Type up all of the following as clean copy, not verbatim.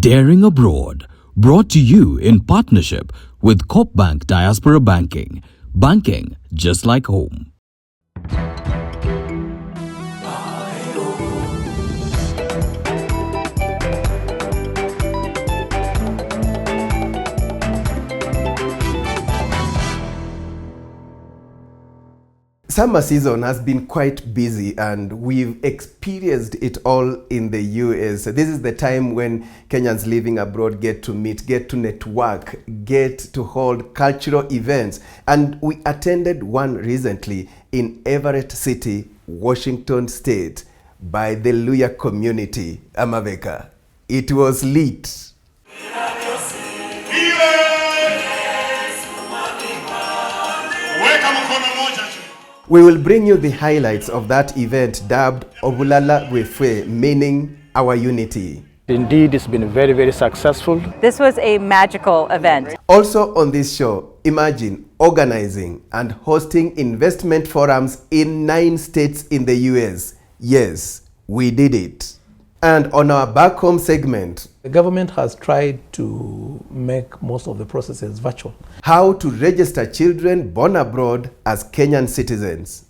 Daring Abroad, brought to you in partnership with Coop Bank Diaspora Banking. Banking just like home. Summer season has been quite busy and we've experienced it all in the US. This is the time when Kenyans living abroad get to meet, get to network, get to hold cultural events. And we attended one recently in Everett City, Washington State by the Luya community, Amaveka. It was lit. We will bring you the highlights of that event dubbed Obulala Wefe, meaning our unity. Indeed, it's been very, very successful. This was a magical event. Also on this show, imagine organizing and hosting investment forums in 9 states in the US. Yes, we did it. And on our back home segment, the government has tried to make most of the processes virtual. How to register children born abroad as Kenyan citizens.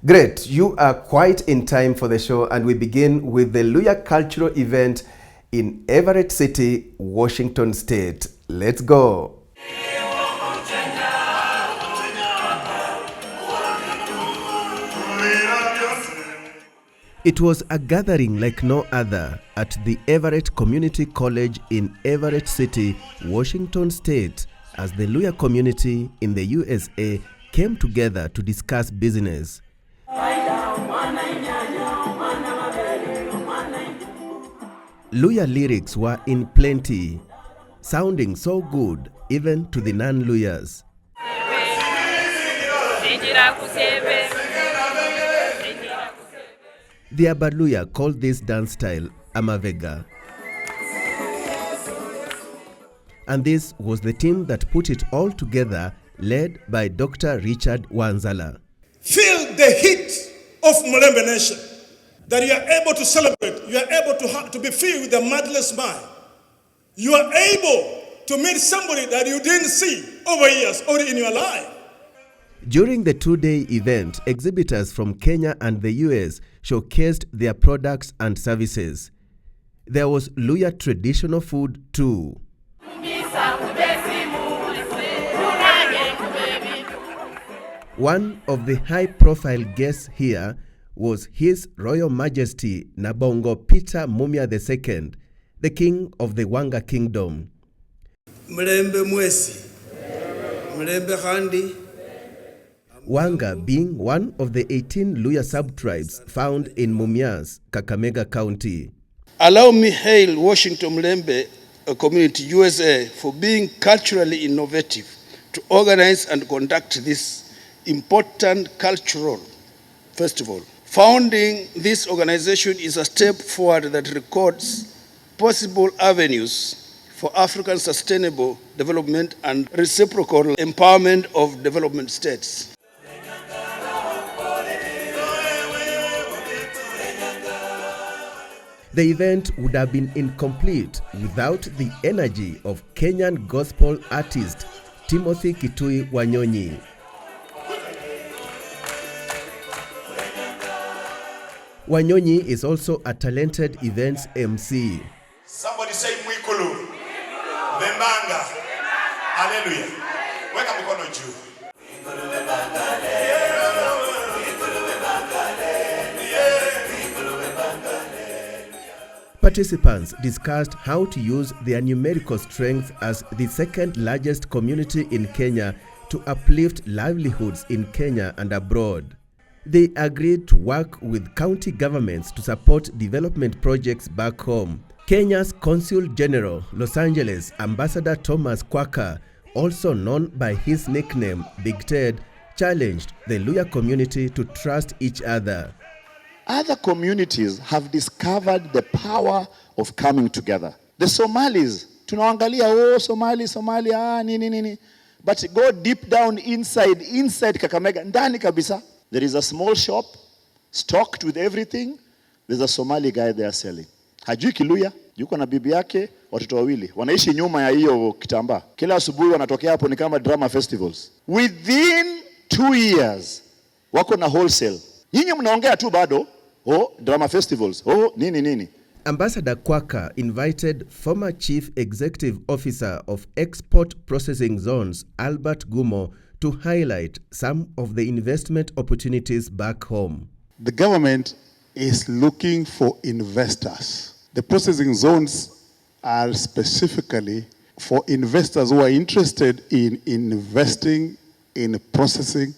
Great, you are quite in time for the show, and we begin with the Luya cultural event in Everett City, Washington State. Let's go. It was a gathering like no other at the Everett Community College in Everett City, Washington State, as the Luya community in the USA came together to discuss business. Luya lyrics were in plenty, sounding so good even to the non-Luyas. The Abaluya called this dance style Amavega. And this was the team that put it all together, led by Dr. Richard Wanzala. Feel the heat of Mulembe Nation, that you are able to celebrate, you are able to be filled with a marvelous smile. You are able to meet somebody that you didn't see over years or in your life. During the 2-day event, exhibitors from Kenya and the US showcased their products and services. There was Luya traditional food too. One of the high-profile guests here was His Royal Majesty Nabongo Peter Mumia II, the king of the Wanga Kingdom. Mulembe mwesi, Mulembe khandi. Wanga being one of the 18 Luya sub-tribes found in Mumias, Kakamega County. Allow me hail Washington Mulembe community USA for being culturally innovative to organize and conduct this important cultural festival. Founding this organization is a step forward that records possible avenues for African sustainable development and reciprocal empowerment of development states. The event would have been incomplete without the energy of Kenyan gospel artist Timothy Kitui Wanyonyi. Wanyonyi is also a talented events MC. Somebody say Mwikulu, Bembanga, Hallelujah. Weka mikono juu. Participants discussed how to use their numerical strength as the second largest community in Kenya to uplift livelihoods in Kenya and abroad. They agreed to work with county governments to support development projects back home. Kenya's Consul General, Los Angeles, Ambassador Thomas Kwaka, also known by his nickname Big Ted, challenged the Luya community to trust each other. Other communities have discovered the power of coming together. The Somalis, tunaangalia Somalia, nini. But go deep down inside Kakamega, ndani kabisa. There is a small shop stocked with everything. There's a Somali guy there selling. Hajui Kiluya, yuko na bibi yake, watoto wawili. Wanaishi nyuma ya hiyo kitambaa. Kila asubuhi wanatokea hapo ni kama drama festivals. Within 2 years, wako na wholesale. Nyinyi mnaongea tu bado, drama festivals, nini. Ambassador Kwaka invited former Chief Executive Officer of Export Processing Zones, Albert Gumo, to highlight some of the investment opportunities back home. The government is looking for investors. The processing zones are specifically for investors who are interested in investing in processing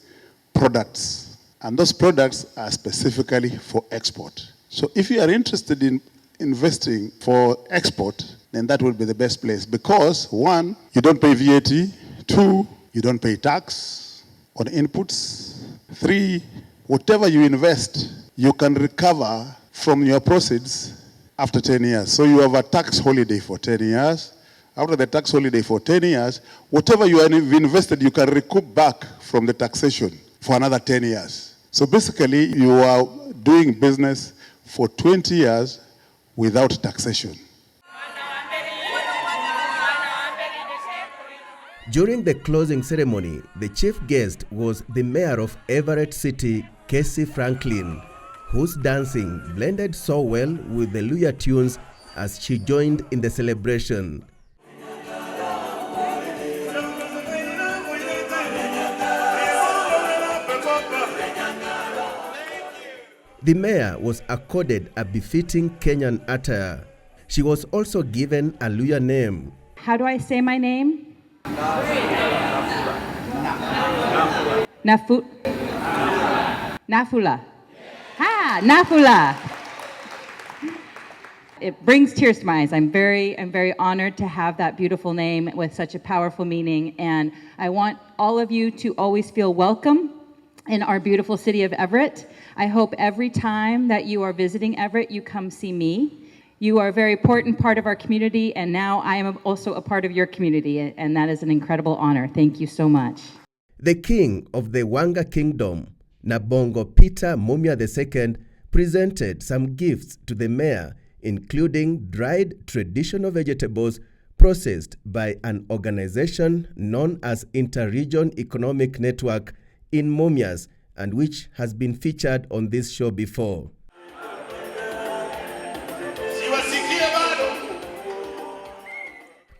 products. And those products are specifically for export. So if you are interested in investing for export, then that will be the best place. Because 1, you don't pay VAT. 2, you don't pay tax on inputs. 3, whatever you invest, you can recover from your proceeds after 10 years. So you have a tax holiday for 10 years. After the tax holiday for 10 years, whatever you have invested, you can recoup back from the taxation for another 10 years. So basically, you are doing business for 20 years without taxation. During the closing ceremony, the chief guest was the mayor of Everett City, Casey Franklin, whose dancing blended so well with the Luya tunes as she joined in the celebration. The mayor was accorded a befitting Kenyan attire. She was also given a Luya name. How do I say my name? Nafula. Nafula. It brings tears to my eyes. I'm very honored to have that beautiful name with such a powerful meaning, and I want all of you to always feel welcome in our beautiful city of Everett. I hope every time that you are visiting Everett, you come see me. You are a very important part of our community, and now I am also a part of your community, and that is an incredible honor. Thank you so much. The king of the Wanga Kingdom, Nabongo Peter Mumia II, presented some gifts to the mayor, including dried traditional vegetables processed by an organization known as Inter-Region Economic Network in Mumias, and which has been featured on this show before.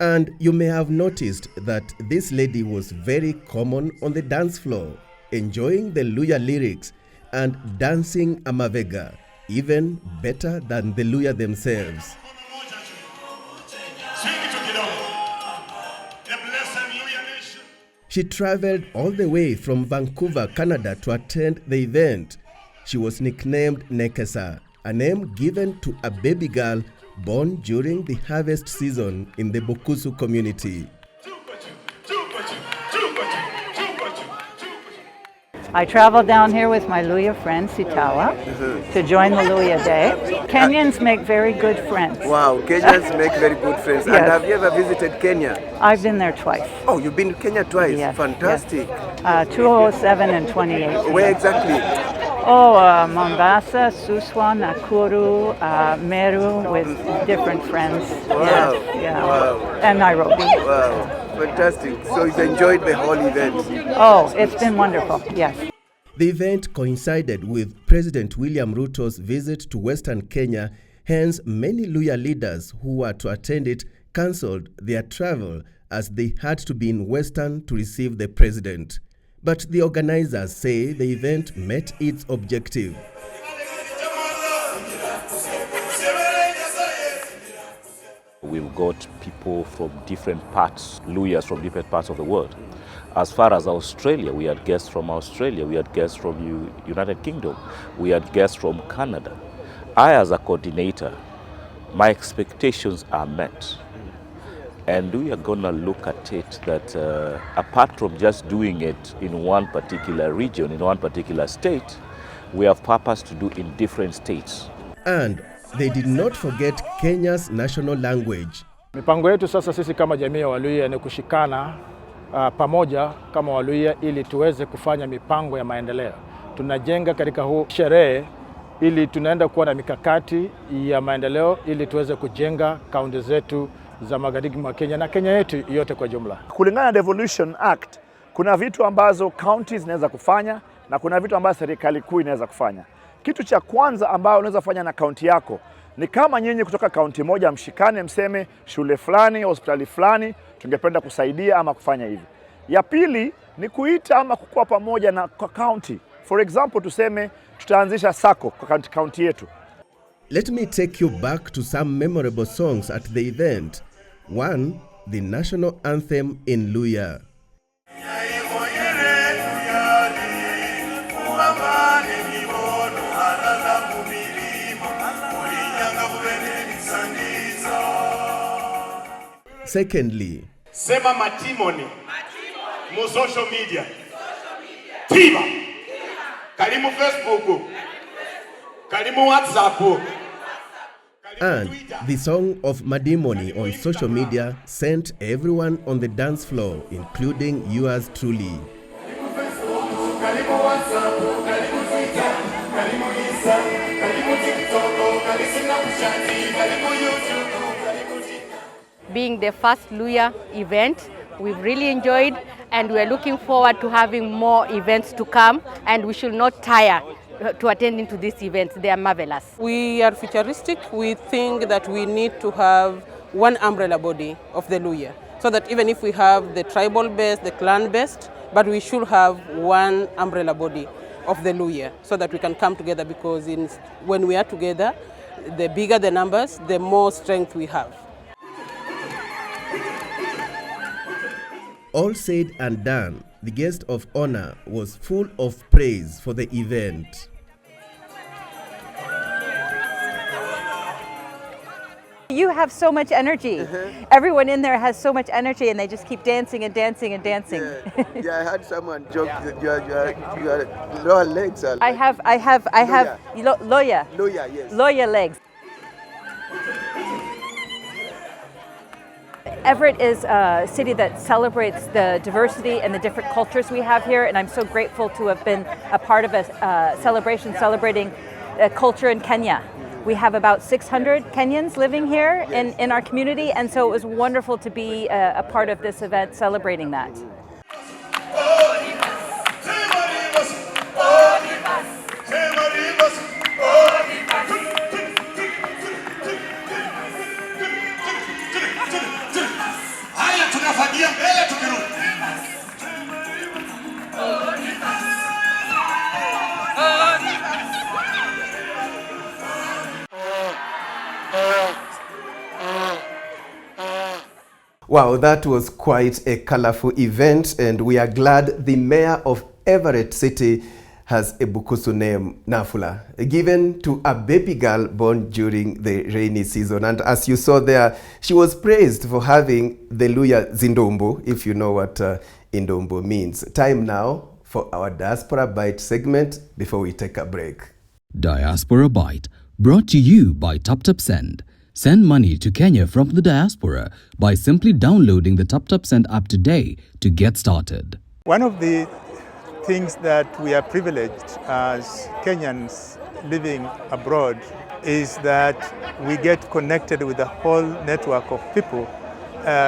And you may have noticed that this lady was very common on the dance floor, enjoying the Luya lyrics and dancing Amavega, even better than the Luya themselves. She traveled all the way from Vancouver, Canada to attend the event. She was nicknamed Nekesa, a name given to a baby girl born during the harvest season in the Bokusu community. I traveled down here with my Luya friend Sitawa to join the Luya Day. Kenyans make very good friends. Wow, Kenyans make very good friends. Yes. And have you ever visited Kenya? I've been there twice. Oh, you've been to Kenya twice? Yes, fantastic. Yes. 2007 and 2018. Where exactly? Mombasa, Suswa, Nakuru, Meru with different friends. Wow. Yes, yeah. Wow. And Nairobi. Wow. Fantastic. So you've enjoyed the whole event? Oh, it's been wonderful, yes. The event coincided with President William Ruto's visit to Western Kenya, hence many Luya leaders who were to attend it cancelled their travel as they had to be in Western to receive the president. But the organizers say the event met its objective. We've got people from different parts, Luyas from different parts of the world. As far as Australia, we had guests from Australia, we had guests from United Kingdom, we had guests from Canada. I, as a coordinator, my expectations are met. And we are going to look at it that apart from just doing it in one particular region, in one particular state, we have purpose to do in different states. And they did not forget Kenya's national language. Mipango yetu sasa sisi kama jamii ya Waluhya ni kushikana pamoja kama Waluhya ili tuweze kufanya mipango ya maendeleo. Tunajenga katika huu sherehe ili tunaenda kuwa na mikakati ya maendeleo ili tuweze kujenga kaunti zetu za magharibi mwa Kenya na Kenya yetu yote kwa jumla. Kulingana na Devolution Act, kuna vitu ambazo counties zinaweza kufanya na kuna vitu ambazo serikali kuu inaweza kufanya. Kitu cha kwanza ambao unaweza fanya na kaunti yako ni kama nyinyi kutoka kaunti moja mshikane, mseme shule fulani, hospitali fulani tungependa kusaidia ama kufanya hivi. Ya pili ni kuita ama kukua pamoja na county. For example, tuseme tutaanzisha sako kwa county yetu. Let me take you back to some memorable songs at the event. One, the national anthem in Luya. Secondly, sema matimoni mu social media. Tiba. Karimu Facebook. Karimu WhatsApp. And the song of Madimoni on social media sent everyone on the dance floor, including yours truly. Being the first Luya event, we've really enjoyed and we're looking forward to having more events to come, and we should not tire to attending to these events. They are marvelous. We are futuristic. We think that we need to have one umbrella body of the Luya, so that even if we have the tribal based, the clan based, but we should have one umbrella body of the Luya so that we can come together, because when we are together, the bigger the numbers, the more strength we have. All said and done, the guest of honor was full of praise for the event. You have so much energy. Everyone in there has so much energy, and they just keep dancing and dancing and dancing. Yeah, I heard someone joke that your lower legs are. I have Loya. Loya, yes. Loya legs. Everett is a city that celebrates the diversity and the different cultures we have here, and I'm so grateful to have been a part of a celebration celebrating culture in Kenya. We have about 600 Kenyans living here in our community, and so it was wonderful to be a part of this event celebrating that. Wow, that was quite a colorful event, and we are glad the mayor of Everett City has a Bukusu name, Nafula, given to a baby girl born during the rainy season. And as you saw there, she was praised for having the Luya Zindombo, if you know what Indombo means. Time now for our Diaspora Bite segment before we take a break. Diaspora Bite, brought to you by TapTapSend. Send money to Kenya from the diaspora by simply downloading the TapTapSend app today to get started. One of the things that we are privileged as Kenyans living abroad is that we get connected with a whole network of people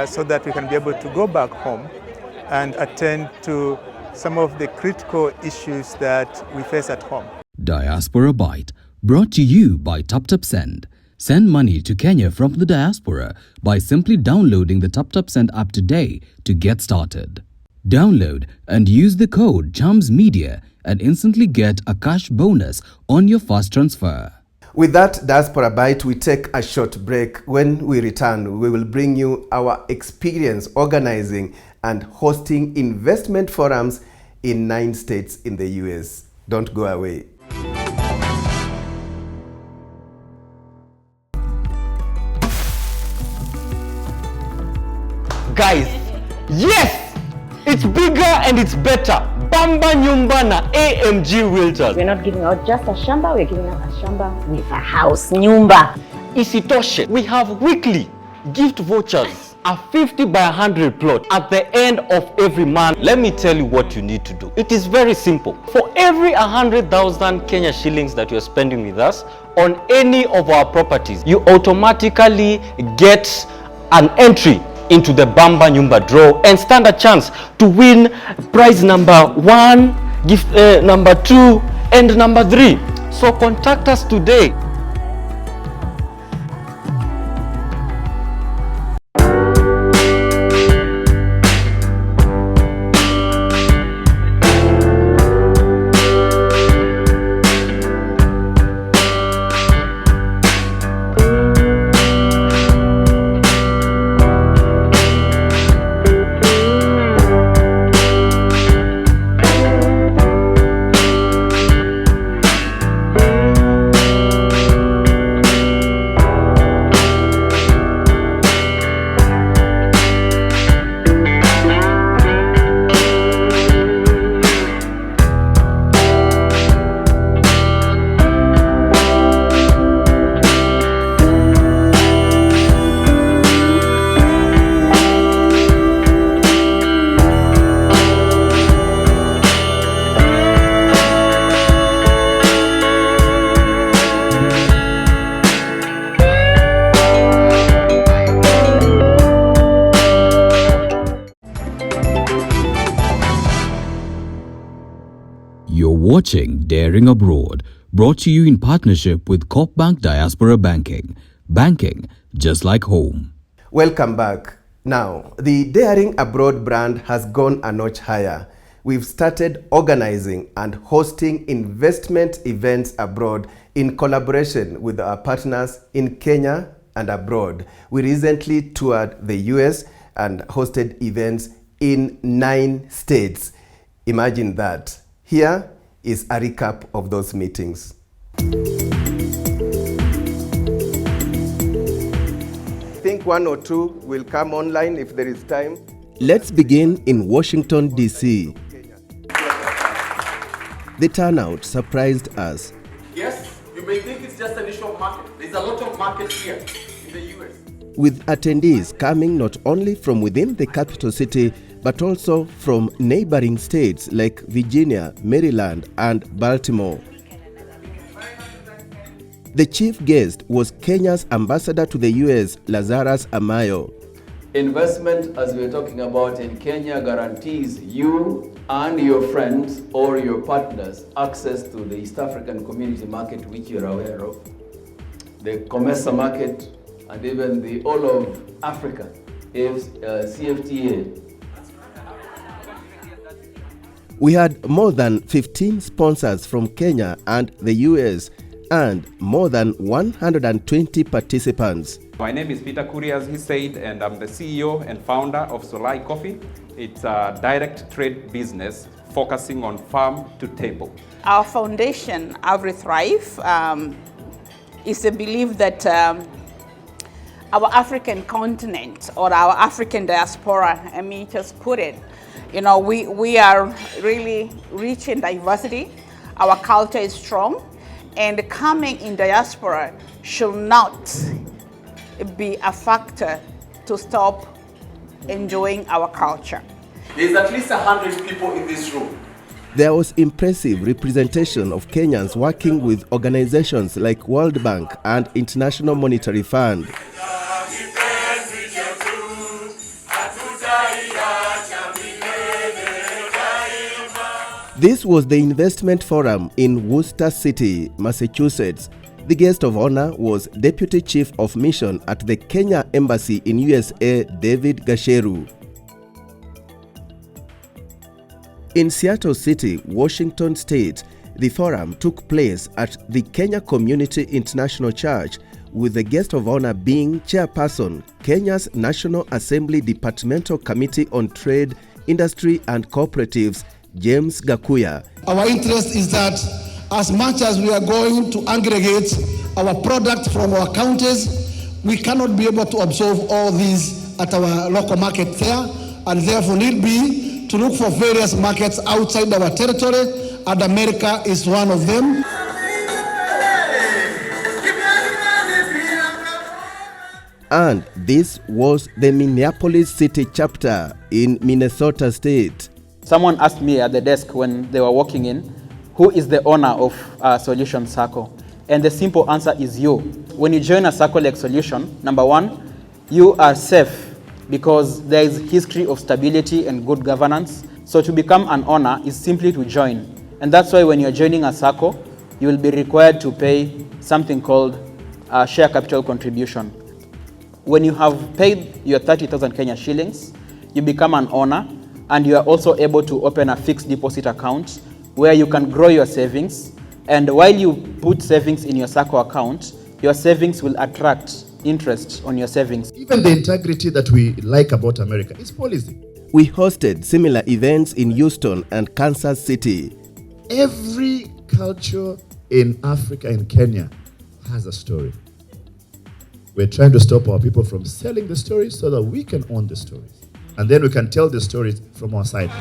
so that we can be able to go back home and attend to some of the critical issues that we face at home. Diaspora Bite, brought to you by TapTapSend. Send money to Kenya from the diaspora by simply downloading the TapTapSend app today to get started. Download and use the code Chams Media and instantly get a cash bonus on your first transfer. With that Diaspora Bite, we take a short break. When we return, we will bring you our experience organizing and hosting investment forums in 9 states in the US. Don't go away. Guys, yes! It's bigger and it's better. Bamba Nyumba na AMG Realtors. We're not giving out just a shamba, we're giving out a shamba with a house. Nyumba. Isitoshe, we have weekly gift vouchers a 50 by 100 plot at the end of every month. Let me tell you what you need to do. It is very simple. For every 100,000 Kenya shillings that you're spending with us on any of our properties, you automatically get an entry into the Bamba Nyumba draw and stand a chance to win prize number 1, gift number 2, and number 3. So contact us today. You're watching Daring Abroad, brought to you in partnership with Coop Bank Diaspora Banking. Banking just like home. Welcome back. Now, the Daring Abroad brand has gone a notch higher. We've started organizing and hosting investment events abroad in collaboration with our partners in Kenya and abroad. We recently toured the US and hosted events in 9 states. Imagine that. Here is a recap of those meetings. I think 1 or 2 will come online if there is time. Let's begin in Washington, D.C. The turnout surprised us. Yes, you may think it's just an issue of market. There's a lot of market here in the US. With attendees coming not only from within the capital city, but also from neighboring states like Virginia, Maryland, and Baltimore. The chief guest was Kenya's ambassador to the US, Lazarus Amayo. Investment, as we're talking about in Kenya, guarantees you and your friends or your partners access to the East African community market, which you're aware of, the COMESA market, and even the all of Africa, CFTA. We had more than 15 sponsors from Kenya and the US and more than 120 participants. My name is Peter Kuri, as he said, and I'm the CEO and founder of Solai Coffee. It's a direct trade business focusing on farm to table. Our foundation, Agri Thrive, is the belief that our African continent or our African diaspora, let me just put it, you know, we are really rich in diversity. Our culture is strong, and coming in diaspora should not be a factor to stop enjoying our culture. There's at least 100 people in this room. There was impressive representation of Kenyans working with organizations like World Bank and International Monetary Fund. This was the investment forum in Worcester City, Massachusetts. The guest of honor was Deputy Chief of Mission at the Kenya Embassy in USA, David Gasheru. In Seattle City, Washington State, the forum took place at the Kenya Community International Church, with the guest of honor being Chairperson, Kenya's National Assembly Departmental Committee on Trade, Industry and Cooperatives, James Gakuya. Our interest is that as much as we are going to aggregate our product from our counties, we cannot be able to absorb all these at our local market there, and therefore need be to look for various markets outside our territory, and America is one of them. And this was the Minneapolis City chapter in Minnesota State. Someone asked me at the desk when they were walking in, who is the owner of Solution Circle? And the simple answer is you. When you join a circle like Solution, number one, you are safe because there is history of stability and good governance. So to become an owner is simply to join. And that's why when you're joining a circle, you will be required to pay something called share capital contribution. When you have paid your 30,000 Kenya shillings, you become an owner, and you are also able to open a fixed deposit account where you can grow your savings. And while you put savings in your circle account, your savings will attract interest on your savings. Even the integrity that we like about America is policy. We hosted similar events in Houston and Kansas City. Every culture in Africa and Kenya has a story. We're trying to stop our people from selling the stories so that we can own the stories. And then we can tell the stories from our side.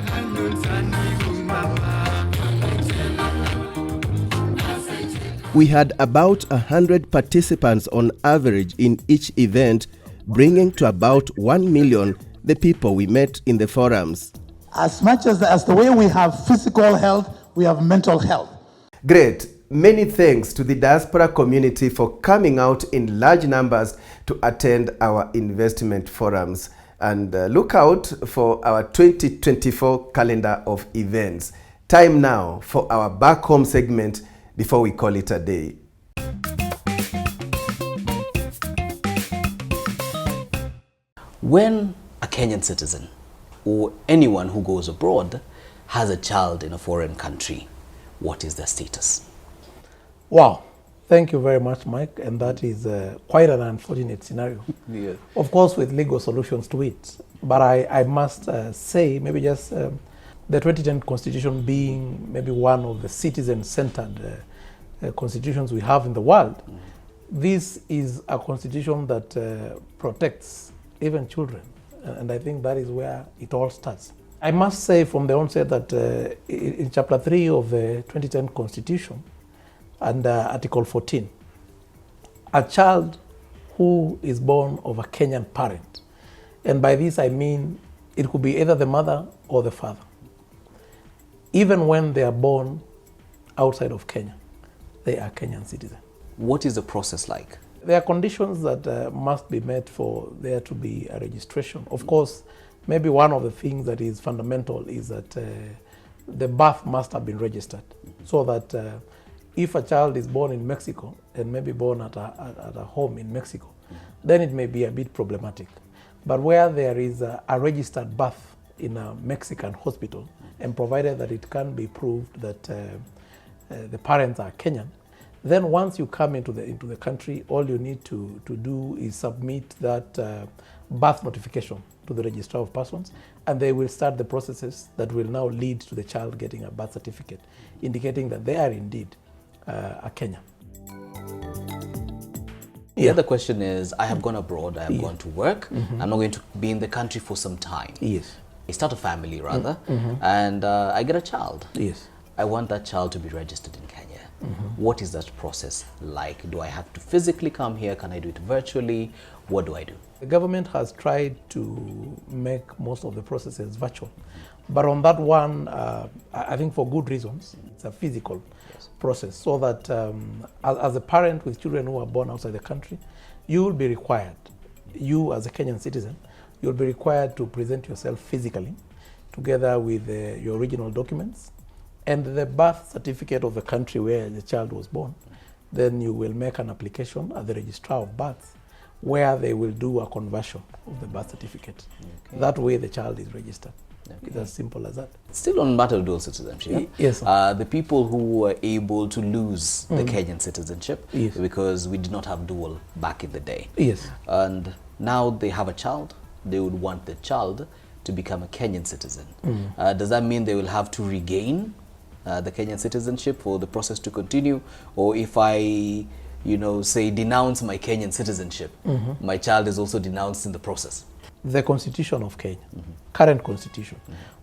We had about 100 participants on average in each event, bringing to about 1 million the people we met in the forums. As much as the way we have physical health, we have mental health. Great. Many thanks to the diaspora community for coming out in large numbers to attend our investment forums. And look out for our 2024 calendar of events. Time now for our back home segment before we call it a day. When a Kenyan citizen or anyone who goes abroad has a child in a foreign country, what is their status? Wow, thank you very much, Mike. And that is quite an unfortunate scenario. Yeah. Of course, with legal solutions to it. But I must say, maybe just the 2010 Constitution being maybe one of the citizen-centered constitutions we have in the world, this is a constitution that protects even children. And I think that is where it all starts. I must say from the onset that in Chapter 3 of the 2010 Constitution, and Article 14, a child who is born of a Kenyan parent, and by this I mean it could be either the mother or the father, even when they are born outside of Kenya, they are Kenyan citizens. What is the process like? There are conditions that must be met for there to be a registration. Of course, maybe one of the things that is fundamental is that the birth must have been registered, so that if a child is born in Mexico and maybe born at a home in Mexico, then it may be a bit problematic. But where there is a registered birth in a Mexican hospital, and provided that it can be proved that the parents are Kenyan, then once you come into the country, all you need to do is submit that birth notification to the Registrar of Persons, and they will start the processes that will now lead to the child getting a birth certificate, indicating that they are indeed a Kenyan. The other question is, I have gone abroad, I have gone to work, I'm not going to be in the country for some time. Yes. I start a family rather, and I get a child. Yes. I want that child to be registered in Kenya. What is that process like? Do I have to physically come here? Can I do it virtually? What do I do? The government has tried to make most of the processes virtual. But on that one, I think for good reasons, it's a physical process, so that as a parent with children who are born outside the country, you will be required, you as a Kenyan citizen, you'll be required to present yourself physically together with your original documents and the birth certificate of the country where the child was born. Then you will make an application at the Registrar of Births, where they will do a conversion of the birth certificate. Okay. That way the child is registered. Okay. It's as simple as that. Still on matter of dual citizenship, yes, the people who were able to lose the Kenyan citizenship because we did not have dual back in the day. Yes. And now they have a child, they would want the child to become a Kenyan citizen. Does that mean they will have to regain the Kenyan citizenship for the process to continue? Or if I, say denounce my Kenyan citizenship, my child is also denounced in the process? The Constitution of Kenya, current Constitution,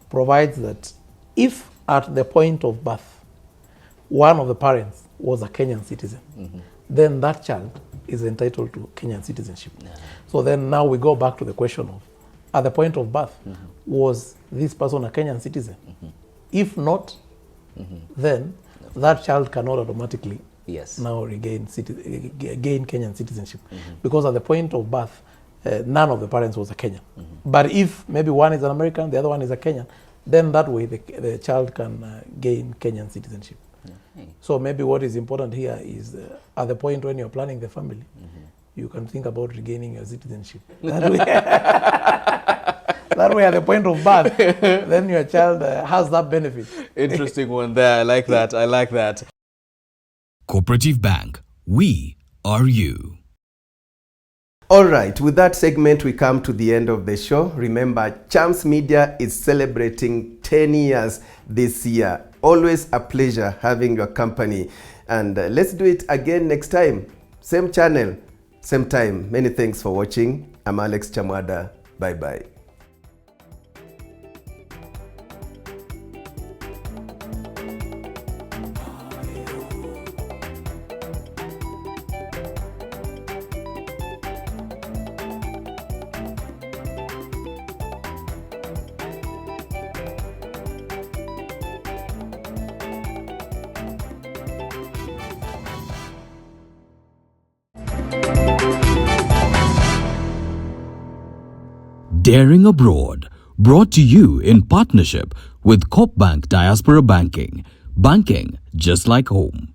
provides that if at the point of birth, one of the parents was a Kenyan citizen, then that child is entitled to Kenyan citizenship. So then now we go back to the question of, at the point of birth, was this person a Kenyan citizen? If not, then that child cannot automatically now gain Kenyan citizenship. Because at the point of birth, none of the parents was a Kenyan. But if maybe one is an American, the other one is a Kenyan, then that way the child can gain Kenyan citizenship. So maybe what is important here is at the point when you're planning the family, you can think about regaining your citizenship. That way, that way at the point of birth, then your child has that benefit. Interesting one there. I like that. I like that. Cooperative Bank. We are you. All right, with that segment, we come to the end of the show. Remember, Chams Media is celebrating 10 years this year. Always a pleasure having your company. And let's do it again next time. Same channel, same time. Many thanks for watching. I'm Alex Chamwada. Bye-bye. Daring Abroad, brought to you in partnership with Coop Bank Diaspora Banking. Banking just like home.